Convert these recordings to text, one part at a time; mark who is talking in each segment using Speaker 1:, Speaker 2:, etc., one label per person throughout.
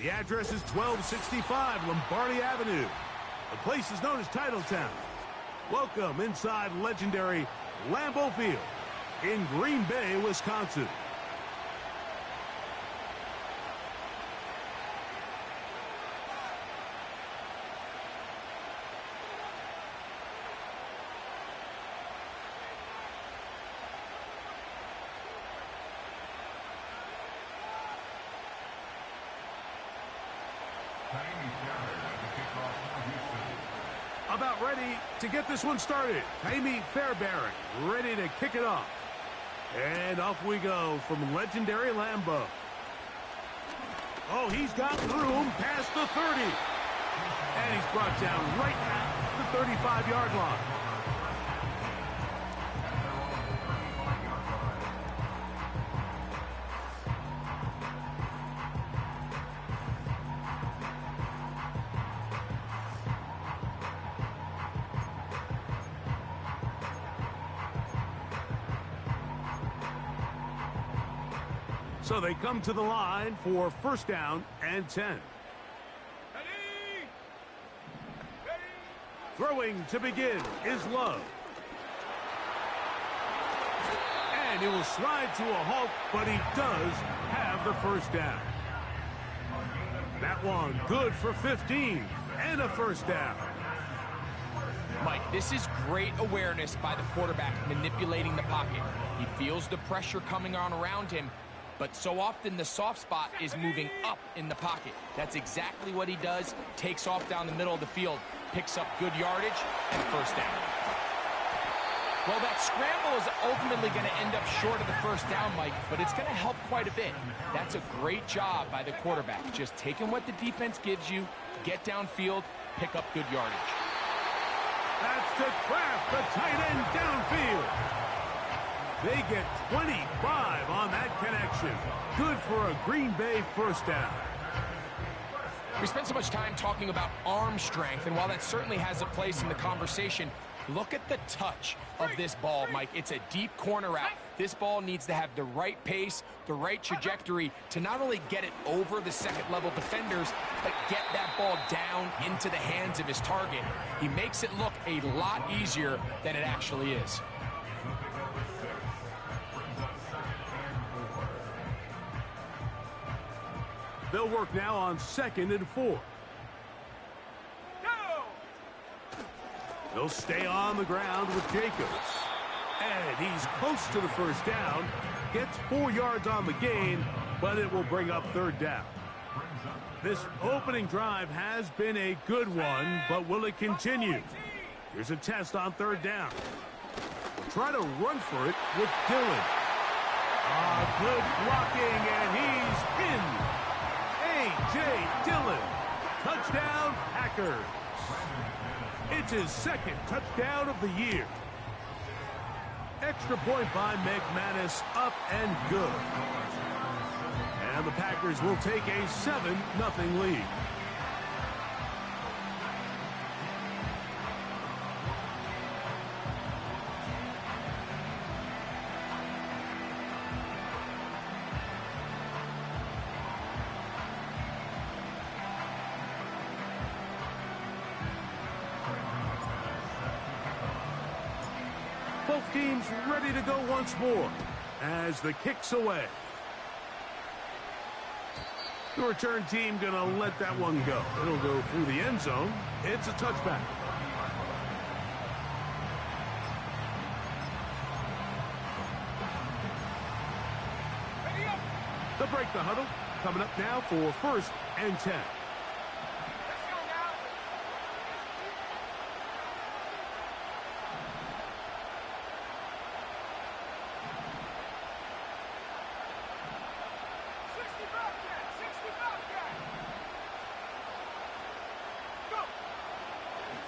Speaker 1: The address is 1265 Lombardi Avenue. The place is known as Titletown. Welcome inside legendary Lambeau Field in Green Bay, Wisconsin. About ready to get this one started. Jaime Fairbairn ready to kick it off. And off we go from legendary Lambeau. Oh, he's got room past the 30. And he's brought down right at the 35-yard line. So they come to the line for first down and 10.
Speaker 2: Ready.
Speaker 1: Throwing to begin is Love. And he will slide to a halt, but he does have the first down. That one good for 15 and a first down.
Speaker 3: Mike, this is great awareness by the quarterback manipulating the pocket. He feels the pressure coming on around him, but so often the soft spot is moving up in the pocket. That's exactly what he does. Takes off down the middle of the field, picks up good yardage, and first down. Well, that scramble is ultimately going to end up short of the first down, Mike, but it's going to help quite a bit. That's a great job by the quarterback. Just taking what the defense gives you, get downfield, pick up good yardage.
Speaker 1: That's to Kraft, the tight end downfield. They get 25 on that connection. Good for a Green Bay first down.
Speaker 3: We spent so much time talking about arm strength, and while that certainly has a place in the conversation, look at the touch of this ball, Mike. It's a deep corner route. This ball needs to have the right pace, the right trajectory to not only get it over the second-level defenders, but get that ball down into the hands of his target. He makes it look a lot easier than it actually is.
Speaker 1: They'll work now on 2nd and 4. They'll stay on the ground with Jacobs. And he's close to the first down. Gets 4 yards on the gain, but it will bring up third down. This opening drive has been a good one, but will it continue? Here's a test on third down. Try to run for it with Dillon. Good blocking, and he's in. A.J. Dillon. Touchdown, Packers. It's his second touchdown of the year. Extra point by McManus, up and good. And the Packers will take a 7-0 lead. Both teams ready to go once more as the kick's away. The return team going to let that one go. It'll go through the end zone. It's a touchback. They'll break the huddle. Coming up now for 1st and 10.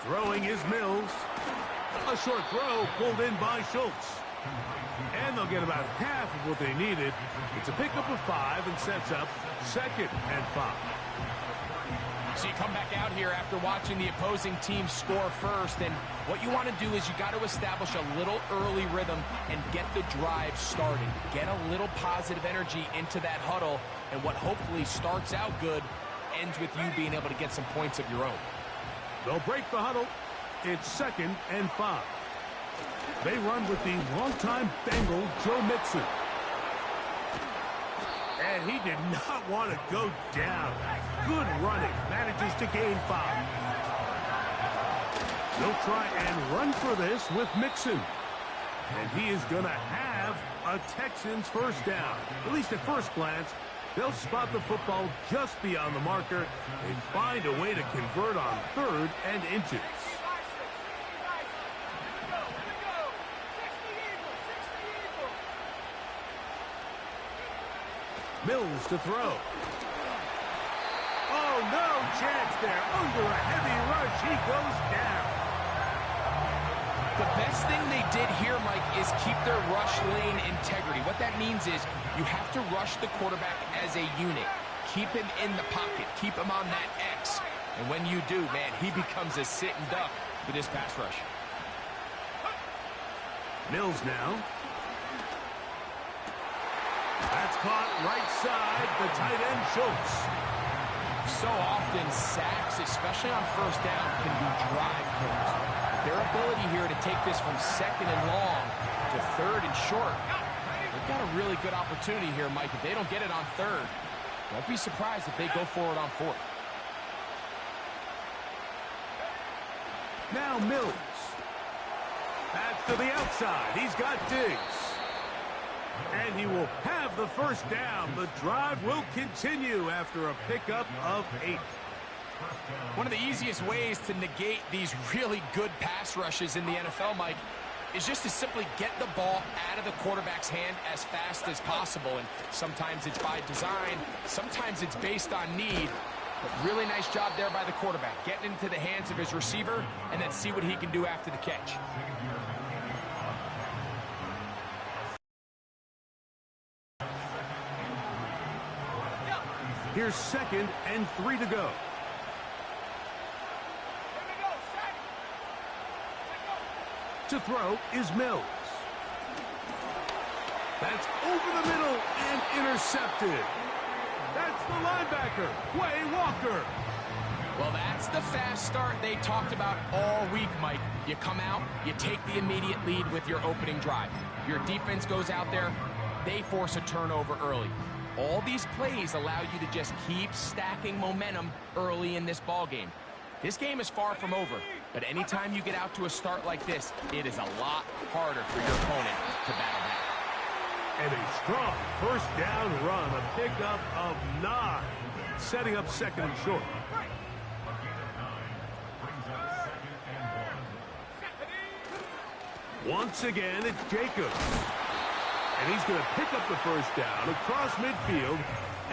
Speaker 1: Throwing is Mills. A short throw pulled in by Schultz. And they'll get about half of what they needed. It's a pickup of 5 and sets up 2nd and 5.
Speaker 3: So you come back out here after watching the opposing team score first, and what you want to do is you got to establish a little early rhythm and get the drive started. Get a little positive energy into that huddle, and what hopefully starts out good ends with you being able to get some points of your own.
Speaker 1: They'll break the huddle. It's 2nd and 5. They run with the longtime Bengal, Joe Mixon. And he did not want to go down. Good running. Manages to gain 5. They'll try and run for this with Mixon. And he is going to have a Texans first down. At least at first glance, they'll spot the football just beyond the marker and find a way to convert on 3rd and inches. Mills to throw. Oh, no chance there. Under a heavy rush, he goes down.
Speaker 3: The best thing they did here, Mike, is keep their rush lane integrity. What that means is you have to rush the quarterback as a unit. Keep him in the pocket. Keep him on that X. And when you do, man, he becomes a sitting duck for this pass rush.
Speaker 1: Mills now. That's caught right side, the tight end Schultz.
Speaker 3: So often, sacks, especially on first down, can be drive killers. But their ability here to take this from 2nd and long to 3rd and short, they've got a really good opportunity here, Mike. If they don't get it on 3rd, don't be surprised if they go for it on 4th.
Speaker 1: Now Mills. That's to the outside. He's got Diggs. And he will have the first down. The drive will continue after a pickup of 8.
Speaker 3: One of the easiest ways to negate these really good pass rushes in the NFL, Mike, is just to simply get the ball out of the quarterback's hand as fast as possible. And sometimes it's by design, sometimes it's based on need. But really nice job there by the quarterback, getting into the hands of his receiver and then see what he can do after the catch.
Speaker 1: Here's 2nd and 3 to go. To throw is Mills. That's over the middle and intercepted. That's the linebacker, Quay Walker.
Speaker 3: Well, that's the fast start they talked about all week, Mike. You come out, you take the immediate lead with your opening drive. Your defense goes out there, they force a turnover early. All these plays allow you to just keep stacking momentum early in this ball game. This game is far from over, but anytime you get out to a start like this, it is a lot harder for your opponent to battle back.
Speaker 1: And a strong first down run, a pickup of 9, setting up 2nd and short. Once again, it's Jacobs. And he's going to pick up the first down across midfield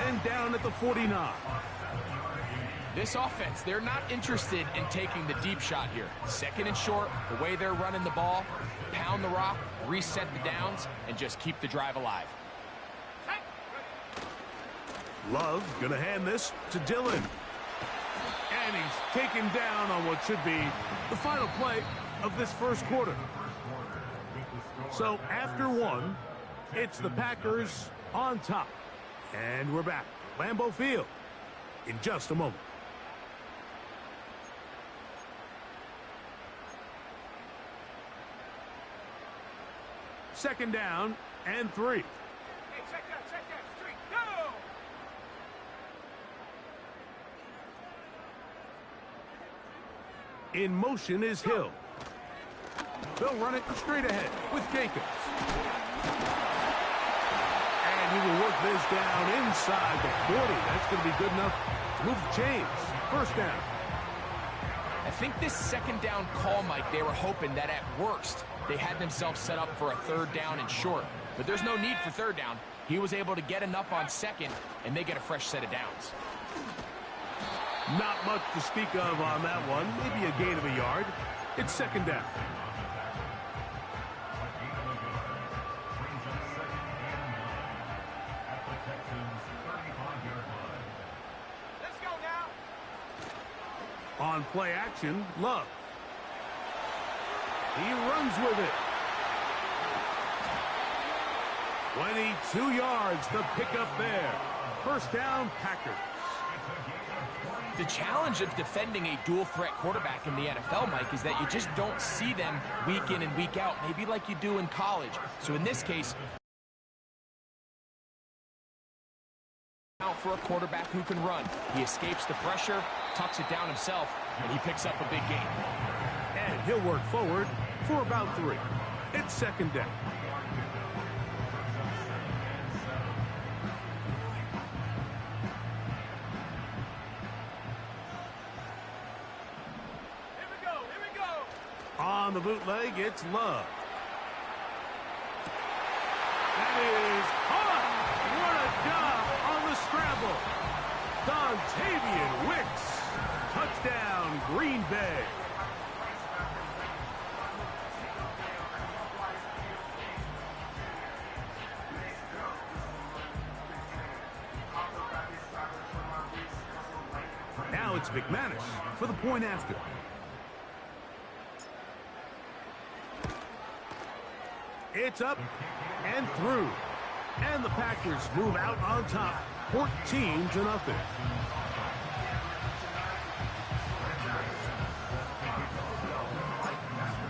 Speaker 1: and down at the 49.
Speaker 3: This offense, they're not interested in taking the deep shot here. 2nd and short, the way they're running the ball, pound the rock, reset the downs, and just keep the drive alive.
Speaker 1: Love going to hand this to Dillon. And he's taken down on what should be the final play of this first quarter. So after 1, it's the Packers on top. And we're back at Lambeau Field in just a moment. Second down and 3.
Speaker 2: Hey, check that, 3, go!
Speaker 1: In motion is Hill. They'll run it straight ahead with Jacobs. And he will work this down inside the 40. That's going to be good enough to move the chains. First down.
Speaker 3: I think this 2nd down call, Mike, they were hoping that at worst they had themselves set up for a 3rd down and short. But there's no need for 3rd down. He was able to get enough on 2nd, and they get a fresh set of downs.
Speaker 1: Not much to speak of on that one. Maybe a gain of a yard. It's 2nd down.
Speaker 2: Let's go now.
Speaker 1: On play action, Love. He runs with it. 22 yards, the pickup there. First down, Packers.
Speaker 3: The challenge of defending a dual-threat quarterback in the NFL, Mike, is that you just don't see them week in and week out, maybe like you do in college. So in this case, out for a quarterback who can run. He escapes the pressure, tucks it down himself, and he picks up a big gain.
Speaker 1: And he'll work forward for about 3. It's second down. On the bootleg, it's Love. That is caught. What a job on the scramble. Dontavian Wicks. Touchdown, Green Bay. Now it's McManus for the point after. It's up and through. And the Packers move out on top, 14-0.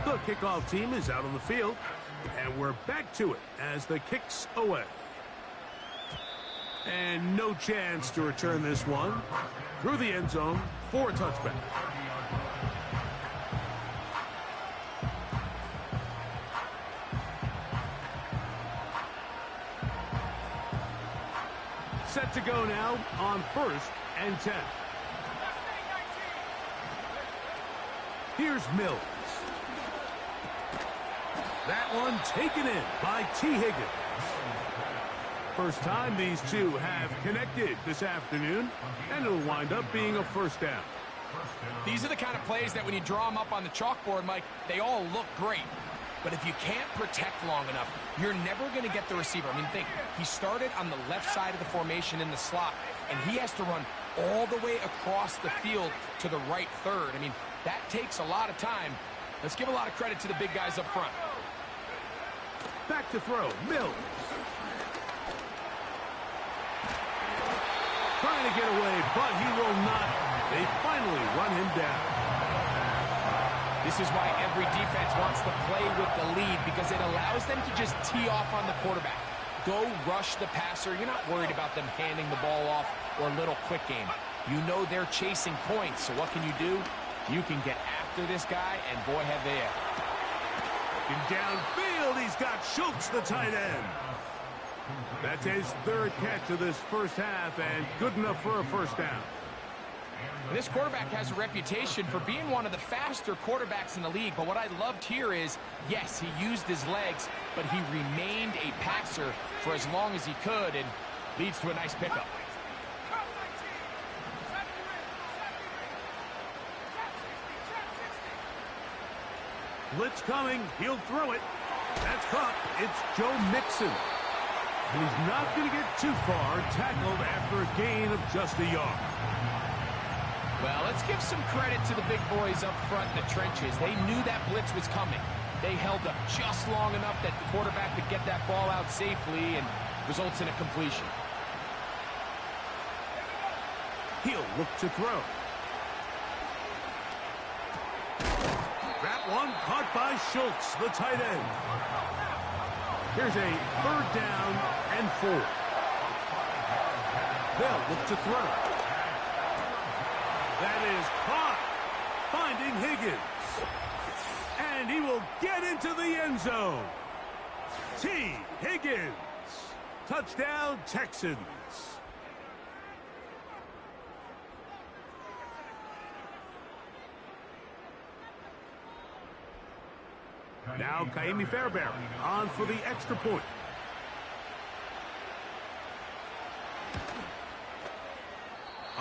Speaker 1: The kickoff team is out on the field, and we're back to it as the kick's away. And no chance to return this one through the end zone for a touchback. Set to go now on 1st and 10. Here's Mills. That one taken in by T. Higgins. First time these two have connected this afternoon, and it'll wind up being a first down.
Speaker 3: These are the kind of plays that when you draw them up on the chalkboard, Mike, they all look great. But if you can't protect long enough, you're never going to get the receiver. I mean, think, he started on the left side of the formation in the slot, and he has to run all the way across the field to the right third. I mean, that takes a lot of time. Let's give a lot of credit to the big guys up front.
Speaker 1: Back to throw, Mills. Trying to get away, but he will not. They finally run him down.
Speaker 3: This is why every defense wants to play with the lead, because it allows them to just tee off on the quarterback. Go rush the passer. You're not worried about them handing the ball off or a little quick game. You know they're chasing points, so what can you do? You can get after this guy, and boy, have they ever.
Speaker 1: Looking downfield, he's got Schultz, the tight end. That's his 3rd catch of this first half, and good enough for a first down.
Speaker 3: This quarterback has a reputation for being one of the faster quarterbacks in the league, but what I loved here is, yes, he used his legs, but he remained a passer for as long as he could, and leads to a nice pickup.
Speaker 1: Blitz coming, he'll throw it. That's caught. It's Joe Mixon. And he's not going to get too far, tackled after a gain of just a yard.
Speaker 3: Well, let's give some credit to the big boys up front in the trenches. They knew that blitz was coming. They held up just long enough that the quarterback could get that ball out safely, and results in a completion.
Speaker 1: He'll look to throw. That one caught by Schultz, the tight end. Here's a 3rd down and 4. They'll look to throw. That is caught, finding Higgins. And he will get into the end zone. T. Higgins. Touchdown, Texans. Now Kaimi Fairbairn on for the extra point.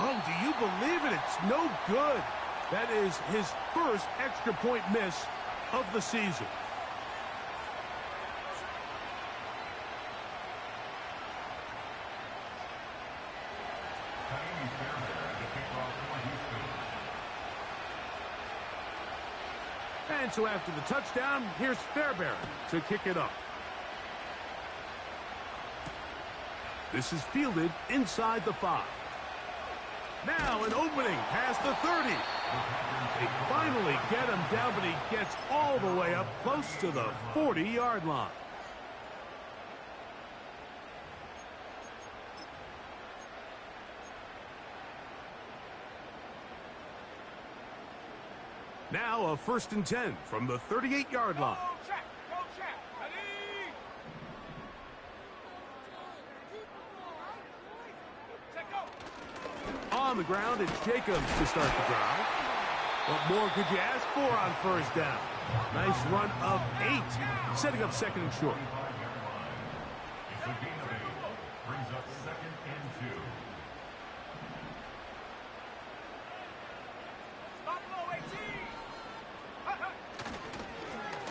Speaker 1: Oh, do you believe it? It's no good. That is his first extra point miss of the season. And so after the touchdown, here's Fairbairn to kick it up. This is fielded inside the 5. Now an opening past the 30. They finally get him down, but he gets all the way up close to the 40-yard line. Now a 1st and 10 from the 38-yard line.
Speaker 2: Go check. Ready? Check, go.
Speaker 1: On the ground, it's Jacobs to start the drive. What more could you ask for on 1st down? Nice run of 8, setting up 2nd and short.
Speaker 4: Brings up 2nd and 2.
Speaker 2: Stop low, 18.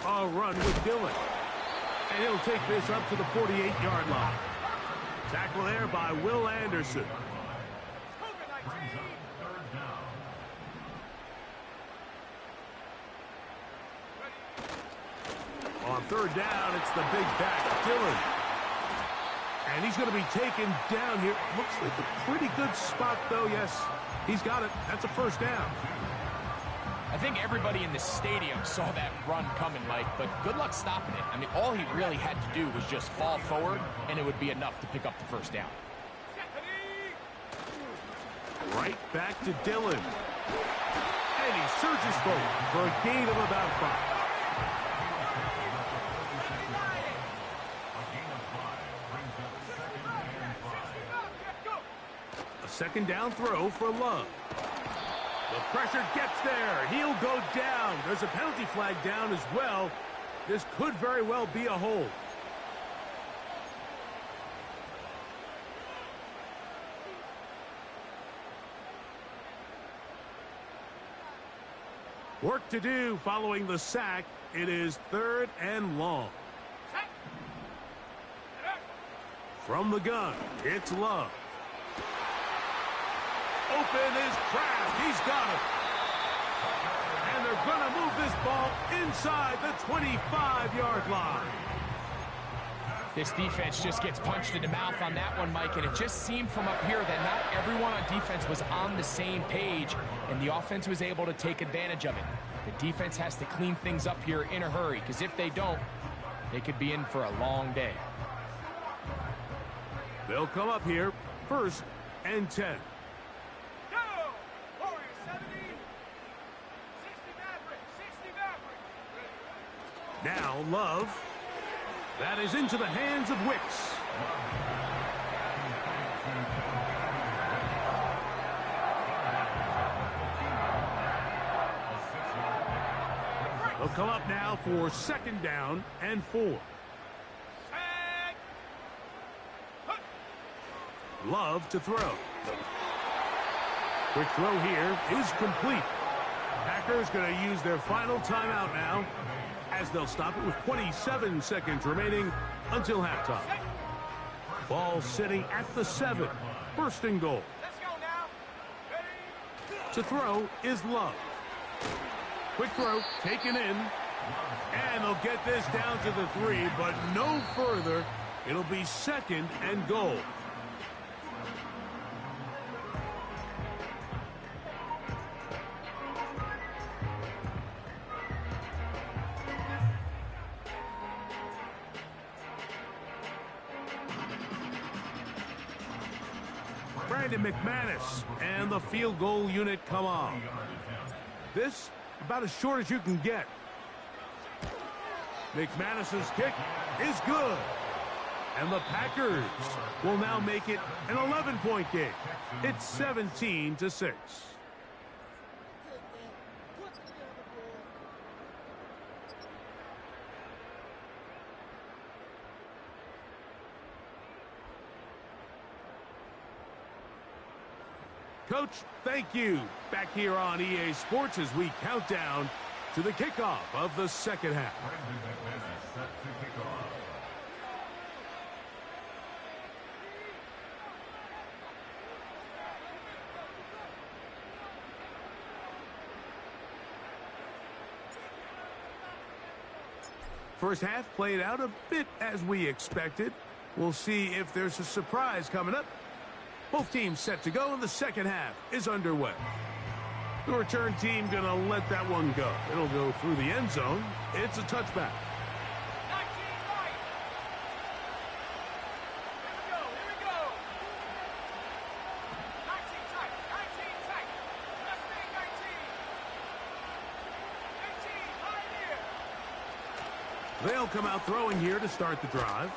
Speaker 1: A run with Dillon. And he'll take this up to the 48-yard line. Tackle there by Will Anderson.
Speaker 4: Brings up 3rd down.
Speaker 1: On 3rd down, it's the big back, Dillon. And he's going to be taken down here. Looks like a pretty good spot, though. Yes, he's got it. That's a 1st down.
Speaker 3: I think everybody in the stadium saw that run coming, Mike, but good luck stopping it. I mean, all he really had to do was just fall forward, and it would be enough to pick up the 1st down.
Speaker 1: Right back to Dillon. And he surges forward for a gain of about 5.
Speaker 4: A gain of 5 brings up 2nd and 5.
Speaker 1: A 2nd down throw for Love. The pressure gets there. He'll go down. There's a penalty flag down as well. This could very well be a hold. Work to do following the sack. It is 3rd and long. From the gun, it's Love. Open is Kraft. He's got it. And they're going to move this ball inside the 25-yard line.
Speaker 3: This defense just gets punched in the mouth on that one, Mike, and it just seemed from up here that not everyone on defense was on the same page, and the offense was able to take advantage of it. The defense has to clean things up here in a hurry, because if they don't, they could be in for a long day.
Speaker 1: They'll come up here, 1st and 10.
Speaker 2: Go! Warriors 70. 60 Maverick.
Speaker 1: Now Love. That is into the hands of Wicks. They'll come up now for 2nd down and 4. Love to throw. Quick throw here is complete. Packers going to use their final timeout now, as they'll stop it with 27 seconds remaining until halftime. Ball sitting at the 7. 1st and goal.
Speaker 2: Let's go now. Ready?
Speaker 1: To throw is Love. Quick throw taken in. And they'll get this down to the 3, but no further. It'll be 2nd and goal. McManus and the field goal unit come on. This about as short as you can get. McManus's kick is good. And the Packers will now make it an 11-point game. It's 17-6. Coach, thank you. Back here on EA Sports as we count down to the kickoff of the 2nd half.
Speaker 4: Set to kick off.
Speaker 1: First half played out a bit as we expected. We'll see if there's a surprise coming up Both teams set to go, and the second half is underway. The return team going to let that one go. It'll go through the end zone. It's a touchback.
Speaker 2: 19 right. Here we go. 19 tight. 19 tight. Let's make 19. 18 right here.
Speaker 1: They'll come out throwing here to start the drive.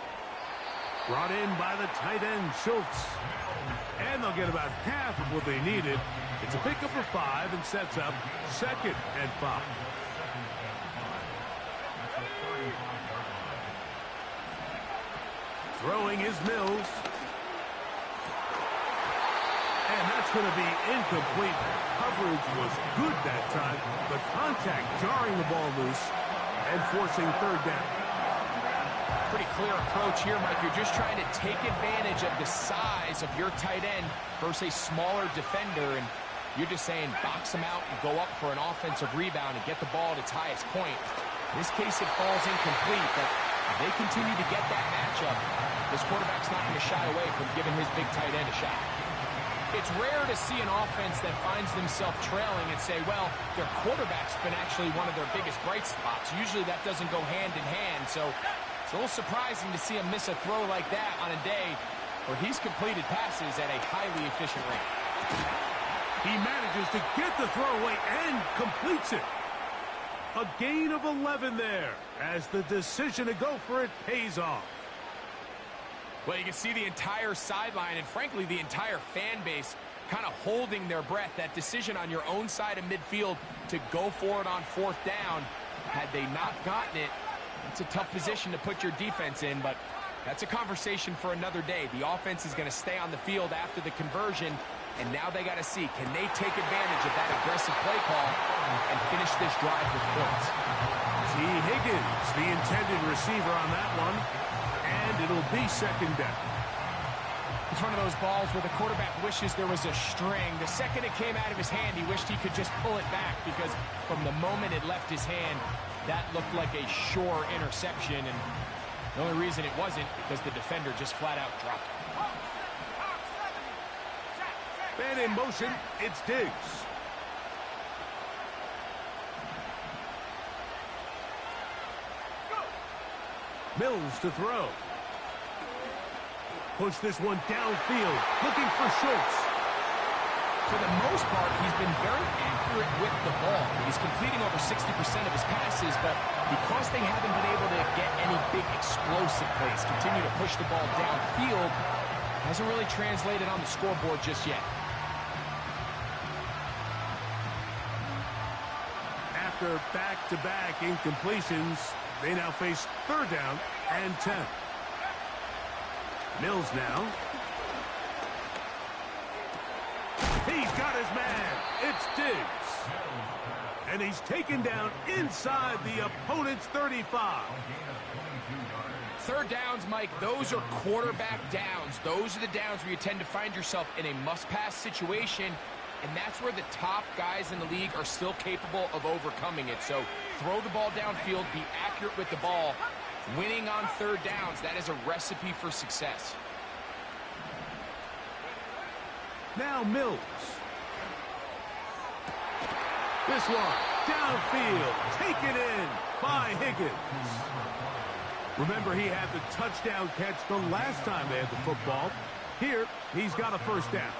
Speaker 1: Brought in by the tight end, Schultz. And they'll get about half of what they needed. It's a pickup of 5 and sets up 2nd and 5. Throwing is Mills. And that's going to be incomplete. Coverage was good that time. The contact jarring the ball loose and forcing 3rd down.
Speaker 3: Pretty clear approach here, Mike. You're just trying to take advantage of the size of your tight end versus a smaller defender, and you're just saying box him out and go up for an offensive rebound and get the ball at its highest point. In this case, it falls incomplete, but if they continue to get that matchup, this quarterback's not going to shy away from giving his big tight end a shot. It's rare to see an offense that finds themselves trailing and say, well, their quarterback's been actually one of their biggest bright spots. Usually that doesn't go hand in hand, so it's a little surprising to see him miss a throw like that on a day where he's completed passes at a highly efficient rate.
Speaker 1: He manages to get the throw away and completes it. A gain of 11 there as the decision to go for it pays off.
Speaker 3: Well, you can see the entire sideline and, frankly, the entire fan base kind of holding their breath. That decision on your own side of midfield to go for it on 4th down, had they not gotten it, it's a tough position to put your defense in, but that's a conversation for another day. The offense is going to stay on the field after the conversion, and now they got to see, can they take advantage of that aggressive play call and finish this drive with points?
Speaker 1: T. Higgins, the intended receiver on that one, and it'll be 2nd down.
Speaker 3: It's one of those balls where the quarterback wishes there was a string. The second it came out of his hand, he wished he could just pull it back, because from the moment it left his hand, that looked like a sure interception, and the only reason it wasn't because the defender just flat out dropped it.
Speaker 1: Man in motion, it's Diggs. Mills to throw. Push this one downfield, looking for Schultz.
Speaker 3: For the most part, he's been very accurate with the ball. He's completing over 60% of his passes, but because they haven't been able to get any big explosive plays, continue to push the ball downfield, hasn't really translated on the scoreboard just yet.
Speaker 1: After back-to-back incompletions, they now face 3rd down and 10. Mills now. He's got his man. It's Diggs. And he's taken down inside the opponent's 35.
Speaker 3: 3rd downs, Mike, those are quarterback downs. Those are the downs where you tend to find yourself in a must-pass situation, and that's where the top guys in the league are still capable of overcoming it. So throw the ball downfield, be accurate with the ball. Winning on 3rd downs, that is a recipe for success.
Speaker 1: Now Mills. This one, downfield, taken in by Higgins. Remember, he had the touchdown catch the last time they had the football. Here, he's got a 1st down.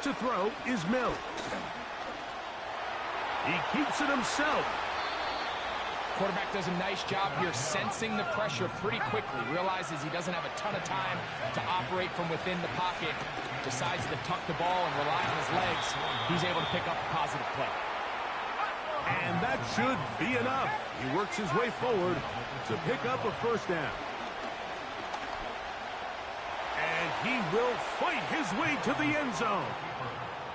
Speaker 1: To throw is Mills. He keeps it himself.
Speaker 3: Quarterback does a nice job here sensing the pressure pretty quickly. Realizes he doesn't have a ton of time to operate from within the pocket. Decides to tuck the ball and rely on his legs. He's able to pick up a positive play.
Speaker 1: And that should be enough. He works his way forward to pick up a 1st down. And he will fight his way to the end zone.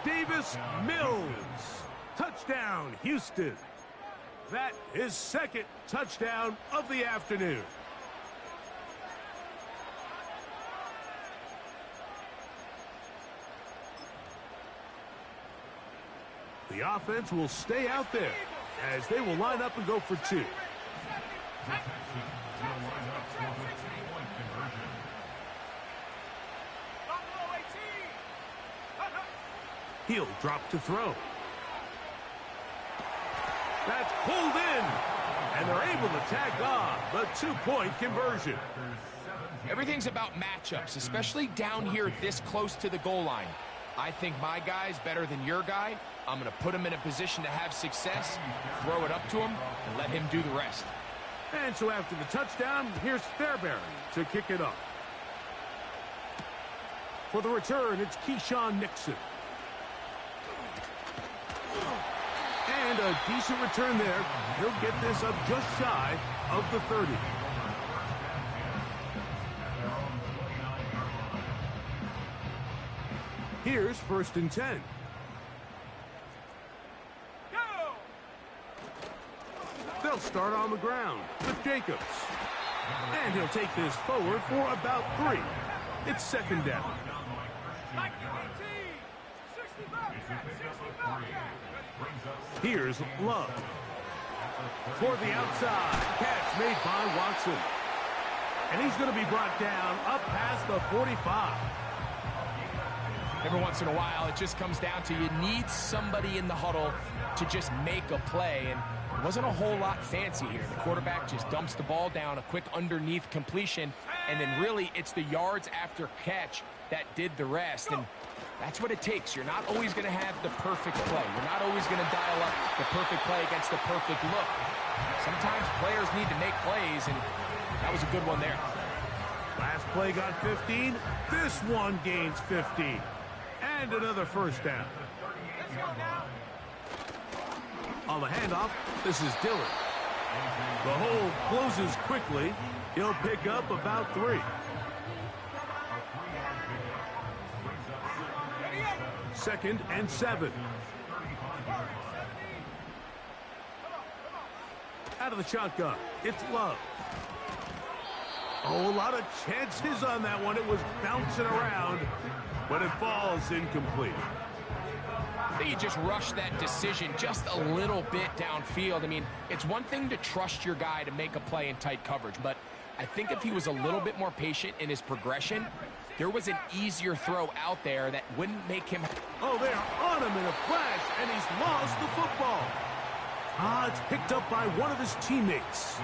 Speaker 1: Davis Mills. Touchdown, Houston. That is 2nd touchdown of the afternoon. The The offense will stay out there as they will line up and go for two.
Speaker 4: The Texans will line up for the three-point conversion.
Speaker 1: He'll drop to throw. That's pulled in. And they're able to tag on the two-point conversion.
Speaker 3: Everything's about matchups, especially down here this close to the goal line. I think my guy's better than your guy. I'm going to put him in a position to have success, throw it up to him, and let him do the rest.
Speaker 1: And so after the touchdown, here's Fairbairn to kick it off. For the return, it's Keyshawn Nixon. And a decent return there. He'll get this up just shy of the 30. Here's 1st and 10. They'll start on the ground with Jacobs. And he'll take this forward for about 3. It's 2nd down. Here's Love. Toward the outside. Catch made by Watson. And he's going to be brought down up past the 45.
Speaker 3: Every once in a while, it just comes down to you need somebody in the huddle to just make a play. And it wasn't a whole lot fancy here. The quarterback just dumps the ball down, a quick underneath completion, and then really it's the yards after catch that did the rest. And that's what it takes. You're not always going to have the perfect play. You're not always going to dial up the perfect play against the perfect look. Sometimes players need to make plays, and that was a good one there.
Speaker 1: Last play got 15. This one gains 15. And another 1st down. On the handoff, this is Dillon. The hole closes quickly. He'll pick up about 3. 2nd and 7. Out of the shotgun, it's Love. Oh, a lot of chances on that one. It was bouncing around, but it falls incomplete.
Speaker 3: I think you just rushed that decision just a little bit downfield. I mean, it's one thing to trust your guy to make a play in tight coverage, but I think if he was a little bit more patient in his progression, there was an easier throw out there that wouldn't make him...
Speaker 1: Oh, they're on him in a flash, and he's lost the football. It's picked up by one of his teammates.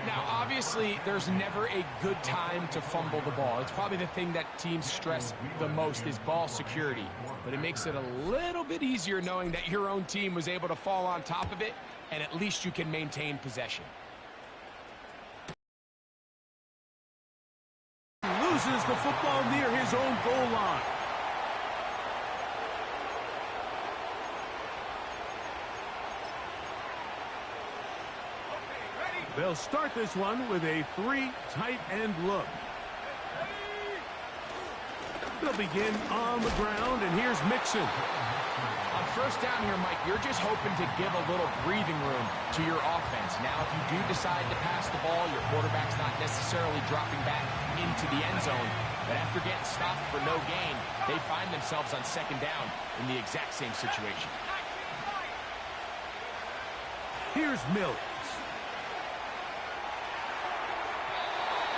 Speaker 3: Now, obviously, there's never a good time to fumble the ball. It's probably the thing that teams stress the most is ball security. But it makes it a little bit easier knowing that your own team was able to fall on top of it, and at least you can maintain possession.
Speaker 1: Loses the football near his own goal line. They'll start this one with a 3 tight end look. They'll begin on the ground, and here's Mixon.
Speaker 3: On 1st down here, Mike, you're just hoping to give a little breathing room to your offense. Now, if you do decide to pass the ball, your quarterback's not necessarily dropping back into the end zone. But after getting stopped for no gain, they find themselves on 2nd down in the exact same situation.
Speaker 1: Here's Mills.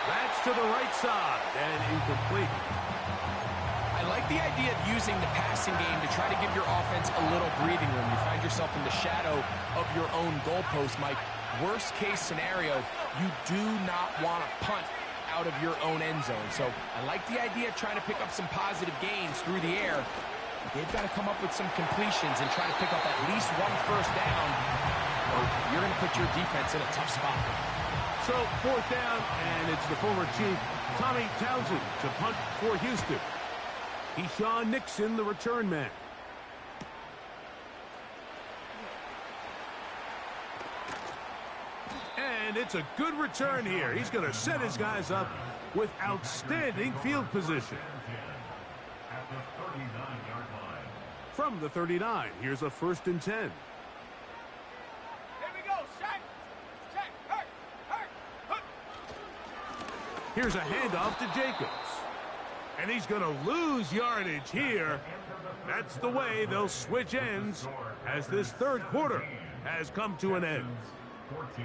Speaker 1: That's to the right side and incomplete.
Speaker 3: I like the idea of using the passing game to try to give your offense a little breathing room. You find yourself in the shadow of your own goalpost, Mike. Worst case scenario, you do not want to punt out of your own end zone. So I like the idea of trying to pick up some positive gains through the air. They've got to come up with some completions and try to pick up at least one 1st down, or you're going to put your defense in a tough spot.
Speaker 1: So 4th down, and it's the former Chief, Tommy Townsend, to punt for Houston. Keyshawn Nixon, the return man. And it's a good return here. He's going to set his guys up with outstanding field position.
Speaker 4: At the 39-yard line.
Speaker 1: From the 39, here's a 1st and 10.
Speaker 2: Here we go. Check. Check. Hurt. Hurt. Hurt.
Speaker 1: Here's a handoff to Jacobs. And he's going to lose yardage here. That's the way they'll switch ends as this third quarter has come to an end.
Speaker 4: 14.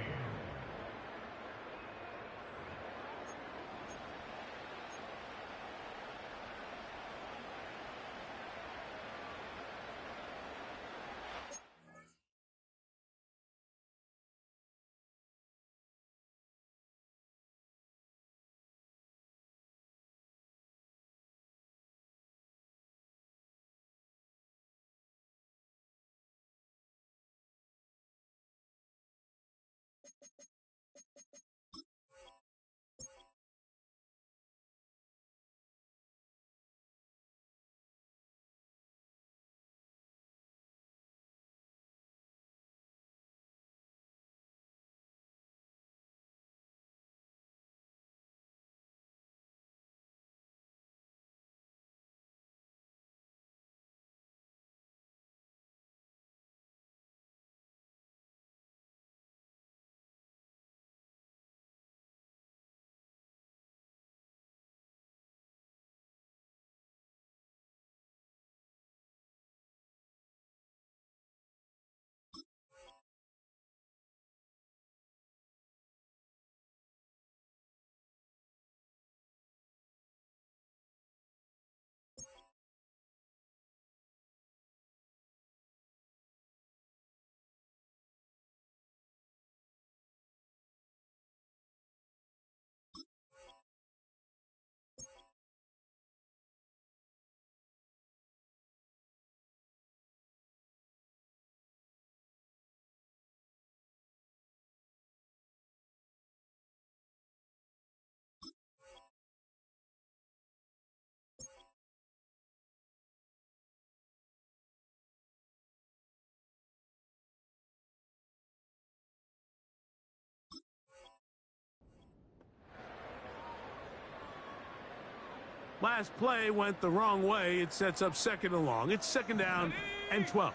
Speaker 1: Last play went the wrong way. It sets up second and long. It's second down and 12.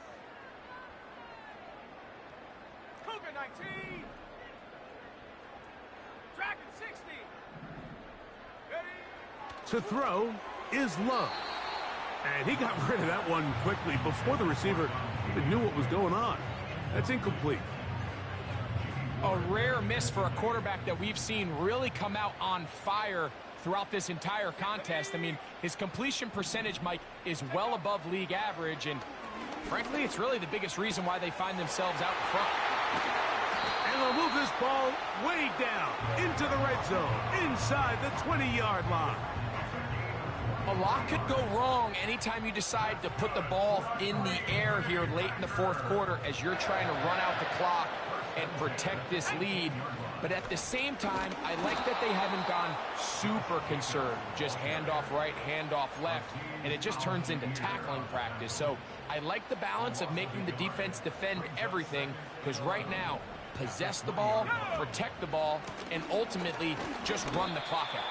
Speaker 2: Cougar 19. Dragon 60. Ready.
Speaker 1: To throw is Love. And he got rid of that one quickly before the receiver even knew what was going on. That's incomplete.
Speaker 3: A rare miss for a quarterback that we've seen really come out on fire throughout this entire contest. I mean, his completion percentage, Mike, is well above league average, and frankly, it's really the biggest reason why they find themselves out in front.
Speaker 1: And they'll move this ball way down into the red zone, inside the 20-yard line.
Speaker 3: A lot could go wrong anytime you decide to put the ball in the air here late in the fourth quarter as you're trying to run out the clock and protect this lead. But at the same time, I like that they haven't gone super conservative. Just handoff right, handoff left, and it just turns into tackling practice. So I like the balance of making the defense defend everything, because right now, possess the ball, protect the ball, and ultimately just run the clock out.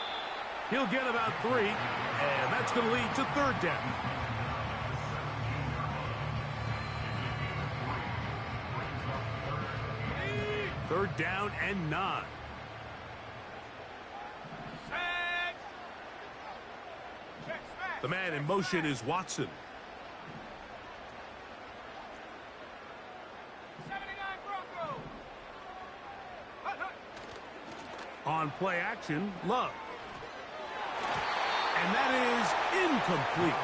Speaker 1: He'll get about 3, and that's going to lead to third down. Third down and 9. The man in motion is Watson.
Speaker 2: 79 Broncos.
Speaker 1: On play action, Love. And that is incomplete.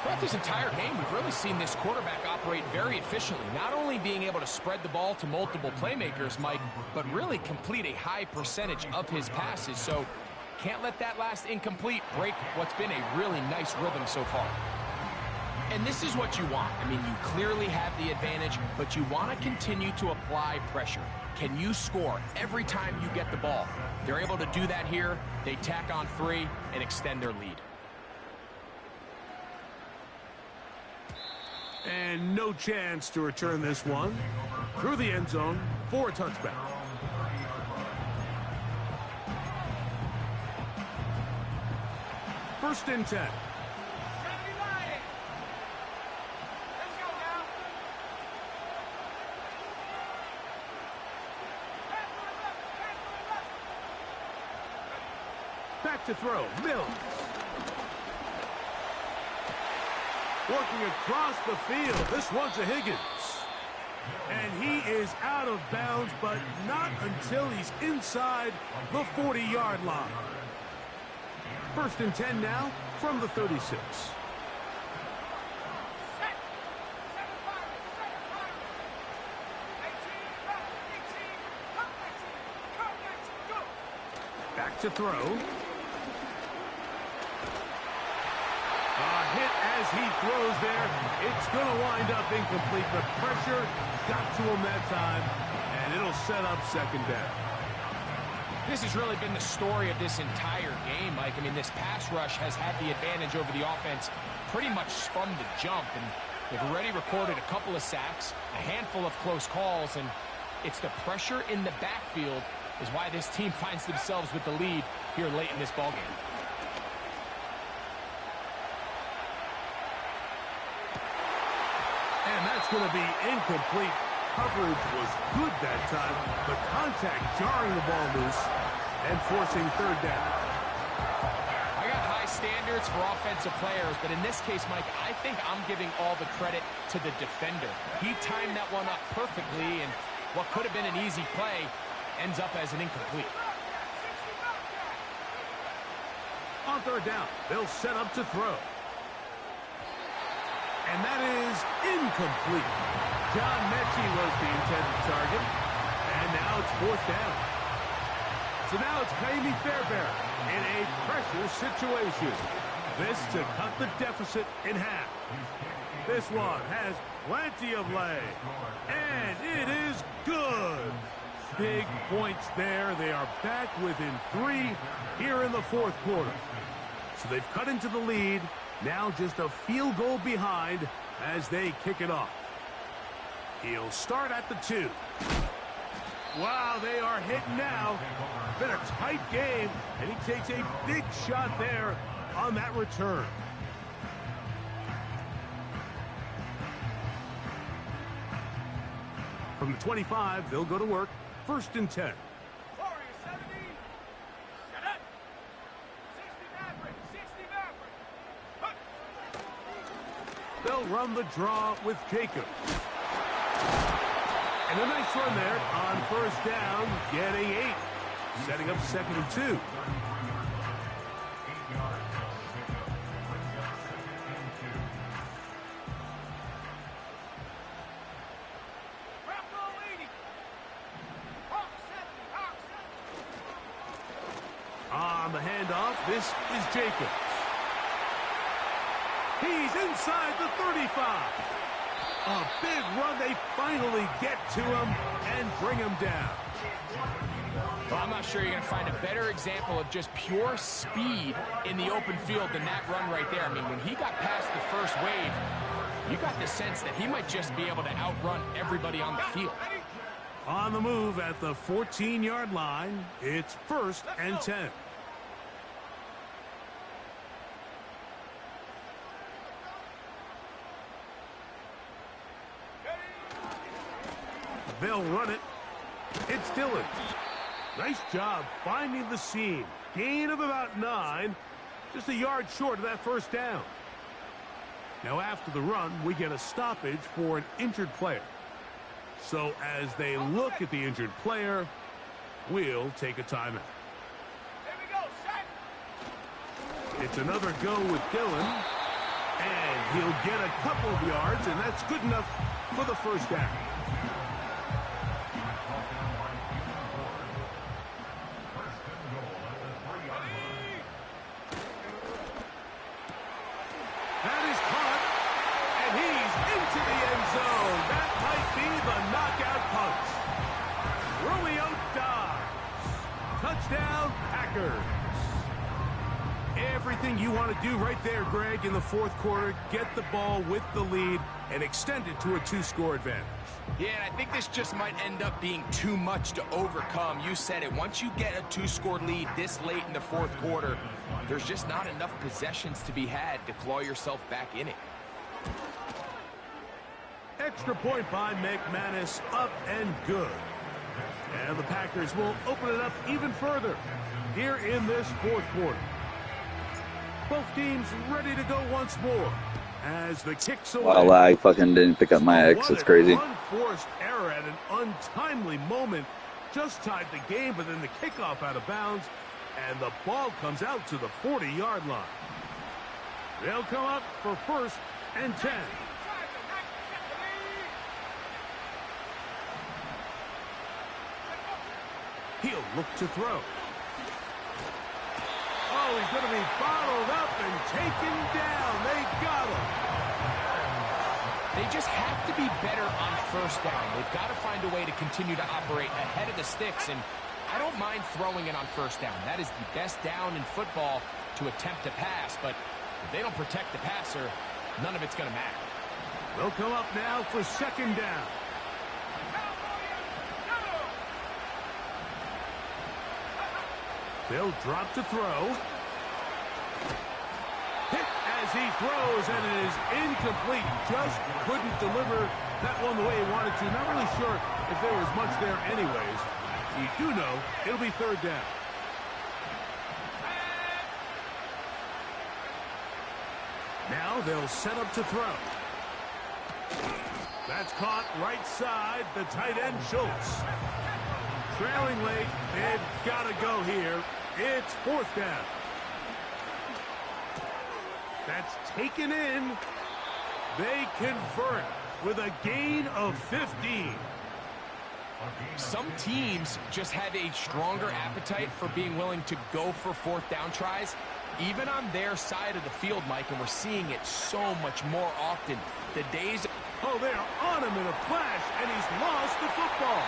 Speaker 3: Throughout this entire game, we've really seen this quarterback operate very efficiently, not only being able to spread the ball to multiple playmakers, Mike, but really complete a high percentage of his passes. So can't let that last incomplete break what's been a really nice rhythm so far. And this is what you want. I mean, you clearly have the advantage, but you want to continue to apply pressure. Can you score every time you get the ball? They're able to do that here. They tack on 3 and extend their lead.
Speaker 1: And no chance to return this one through the end zone for a touchback. First and 10.
Speaker 2: 79. Let's go now.
Speaker 1: Back to throw, Mills. Working across the field. This one's a Higgins. And he is out of bounds, but not until he's inside the 40-yard line. 1st and 10 now from the 36. Back to throw. Hit as he throws there. It's going to wind up incomplete. The pressure got to him that time, and it'll set up 2nd down.
Speaker 3: This has really been the story of this entire game, Mike. I mean, this pass rush has had the advantage over the offense pretty much from the jump, and they've already recorded a couple of sacks, a handful of close calls, and it's the pressure in the backfield is why this team finds themselves with the lead here late in this ballgame.
Speaker 1: And that's going to be incomplete. Coverage was good that time. The contact jarring the ball loose and forcing 3rd down.
Speaker 3: I got high standards for offensive players, but in this case, Mike, I think I'm giving all the credit to the defender. He timed that one up perfectly, and what could have been an easy play ends up as an incomplete.
Speaker 1: On 3rd down, they'll set up to throw. And that is incomplete. John Mechie was the intended target. And now it's 4th down. So now it's Kaimi Fairbairn in a pressure situation. This to cut the deficit in half. This one has plenty of leg. And it is good. Big points there. They are back within 3 here in the 4th quarter. So they've cut into the lead. Now just a field goal behind as they kick it off. He'll start at the 2. Wow, they are hitting now. Been a tight game, and he takes a big shot there on that return. From the 25, they'll go to work. 1st and 10. They'll run the draw with Jacobs. And a nice run there on 1st down, getting 8. Setting up 2nd and 2. On the handoff, this is Jacobs. He's inside the 35. A big run. They finally get to him and bring him down.
Speaker 3: Well, I'm not sure you're going to find a better example of just pure speed in the open field than that run right there. I mean, when he got past the first wave, you got the sense that he might just be able to outrun everybody on the field.
Speaker 1: On the move at the 14-yard line, it's 1st and 10. They'll run it. It's Dillon. Nice job finding the seam. Gain of about 9. Just a yard short of that 1st down. Now after the run, we get a stoppage for an injured player. So as they look at the injured player, we'll take a timeout.
Speaker 2: Here we go, set.
Speaker 1: It's another go with Dillon. And he'll get a couple of yards, and that's good enough for the 1st down. Touchdown, Packers. Everything you want to do right there, Greg, in the 4th quarter. Get the ball with the lead and extend it to a 2-score advantage.
Speaker 3: Yeah, and I think this just might end up being too much to overcome. You said it. Once you get a 2-score lead this late in the 4th quarter, there's just not enough possessions to be had to claw yourself back in it.
Speaker 1: Extra point by McManus, up and good. And the Packers will open it up even further here in this 4th quarter. Both teams ready to go once more. As the kicks away.
Speaker 5: Wow, I fucking didn't pick up my X. It's crazy.
Speaker 1: Unforced error at an untimely moment just tied the game, but then the kickoff out of bounds, and the ball comes out to the 40-yard line. They'll come up for 1st and 10. He'll look to throw. Oh, he's going to be bottled up and taken down. They got him.
Speaker 3: They just have to be better on 1st down. They've got to find a way to continue to operate ahead of the sticks, and I don't mind throwing it on 1st down. That is the best down in football to attempt to pass, but if they don't protect the passer, none of it's going to matter.
Speaker 1: They'll come up now for 2nd down. They'll drop to throw. Hit as he throws, and it is incomplete. Just couldn't deliver that one the way he wanted to. Not really sure if there was much there anyways. You do know it'll be 3rd down. Now they'll set up to throw. That's caught right side, the tight end Schultz. Trailing late, they've got to go here. It's 4th down. That's taken in. They convert with a gain of 15.
Speaker 3: Some teams just have a stronger appetite for being willing to go for 4th down tries, even on their side of the field, Mike, and we're seeing it so much more often. The days...
Speaker 1: Oh, they're on him in a flash, and he's lost the football.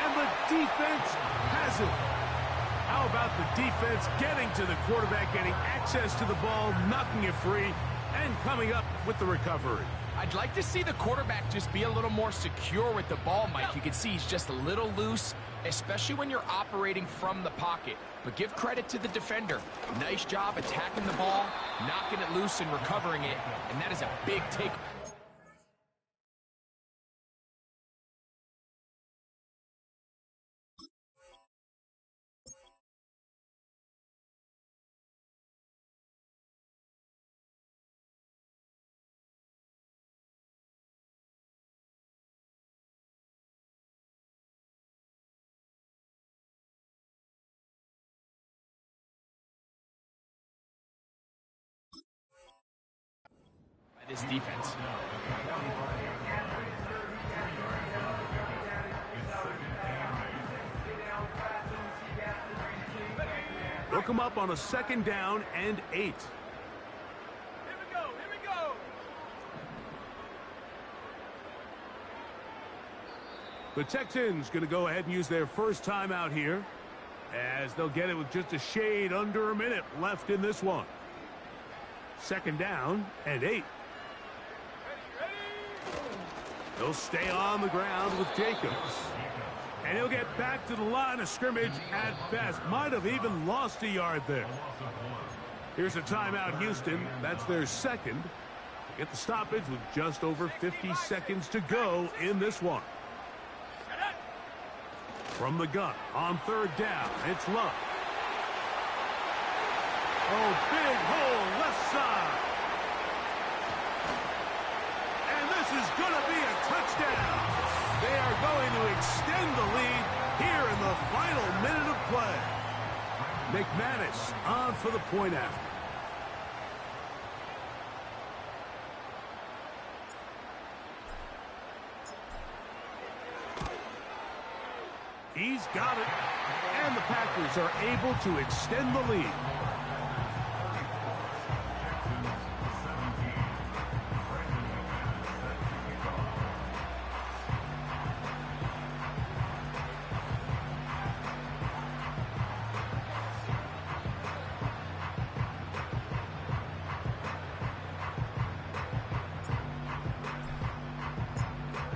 Speaker 1: And the defense has it. How about the defense getting to the quarterback, getting access to the ball, knocking it free, and coming up with the recovery?
Speaker 3: I'd like to see the quarterback just be a little more secure with the ball, Mike. You can see he's just a little loose, especially when you're operating from the pocket. But give credit to the defender. Nice job attacking the ball, knocking it loose and recovering it, and that is a big take. This defense.
Speaker 1: They'll come up on a 2nd down and 8.
Speaker 2: Here we go, here we go.
Speaker 1: The Texans going to go ahead and use their 1st time out here, as they'll get it with just a shade under a minute left in this one. 2nd down and 8. They'll stay on the ground with Jacobs. And he'll get back to the line of scrimmage at best. Might have even lost a yard there. Here's a timeout, Houston. That's their 2nd. Get the stoppage with just over 50 seconds to go in this one. From the gun on 3rd down, it's Love. Oh, big hole left side. This is going to be a touchdown. They are going to extend the lead here in the final minute of play. McManus on for the point after. He's got it, and the Packers are able to extend the lead.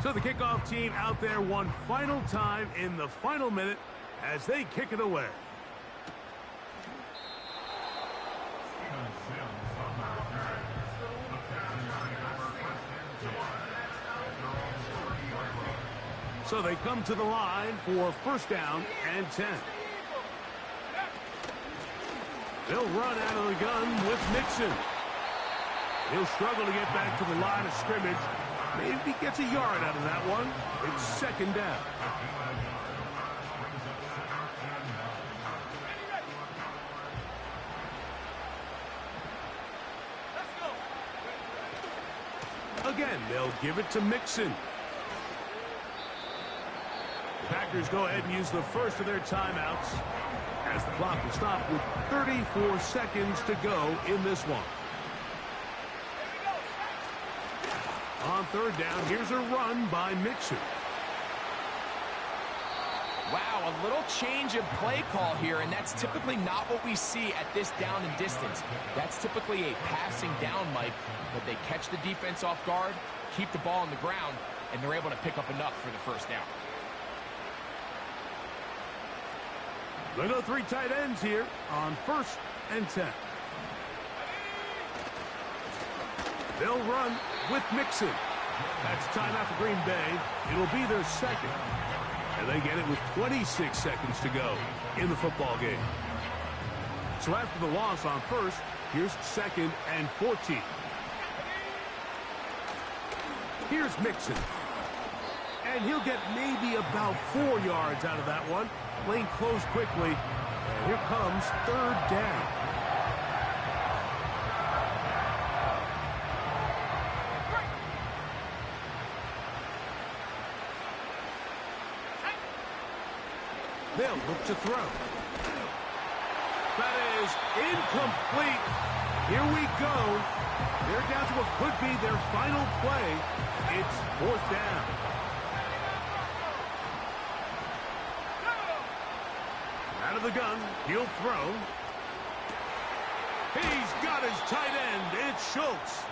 Speaker 1: So the kickoff team out there one final time in the final minute as they kick it away. So they come to the line for 1st down and 10. They'll run out of the gun with Nixon. He'll struggle to get back to the line of scrimmage. Maybe he gets a yard out of that one. It's second down. Again, they'll give it to Mixon. The Packers go ahead and use the first of their timeouts as the clock will stop with 34 seconds to go in this one. On third down, here's a run by Mixon.
Speaker 3: Wow, a little change of play call here, and that's typically not what we see at this down and distance. That's typically a passing down, Mike, but they catch the defense off guard, keep the ball on the ground, and they're able to pick up enough for the first down.
Speaker 1: They go three tight ends here on 1st and 10. They'll run with Mixon. That's timeout for Green Bay. It'll be their second. And they get it with 26 seconds to go in the football game. So after the loss on first, here's 2nd and 14. Here's Mixon. And he'll get maybe about 4 yards out of that one. Playing close quickly. And here comes 3rd down. They'll look to throw. That is incomplete. Here we go. They're down to what could be their final play. It's 4th down. Out of the gun, he'll throw. He's got his tight end. It's Schultz.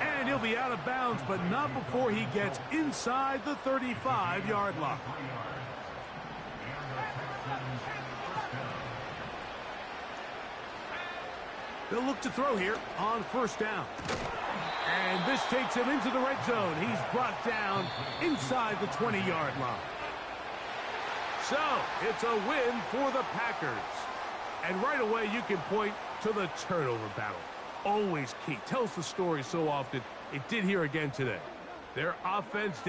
Speaker 1: And he'll be out of bounds, but not before he gets inside the 35-yard line. They'll look to throw here on 1st down. And this takes him into the red zone. He's brought down inside the 20-yard line. So, it's a win for the Packers. And right away, you can point to the turnover battle. Always key. Tells the story so often. It did here again today. Their offense did